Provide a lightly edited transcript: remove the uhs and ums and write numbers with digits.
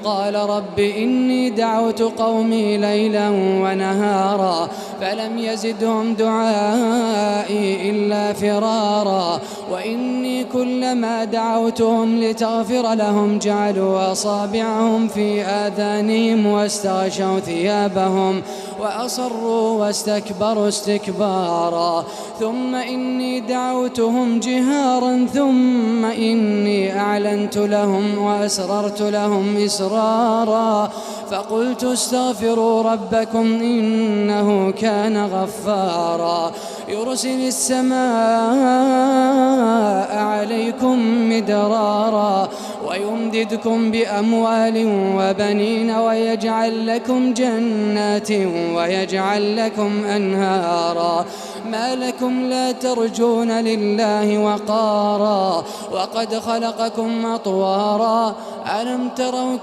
قال رب إني دعوت قومي ليلا ونهارا فلم يزدهم دعائي إلا فرارا وإني كلما دعوتهم لتغفر لهم جعلوا أصابعهم في آذانهم واستغشوا ثيابهم وأصروا واستكبروا استكبارا ثم إني دعوتهم جهارا ثم إني أعلنت لهم وأسررت لهم إسرارا فقلت استغفروا ربكم إنه كان غفارا يرسل السماء عليكم مدرارا ويمددكم بأموال وبنين ويجعل لكم جنات ويجعل لكم أنهارا ما لكم لا ترجون لله وقارا وقد خلقكم أطوارا ألم تروا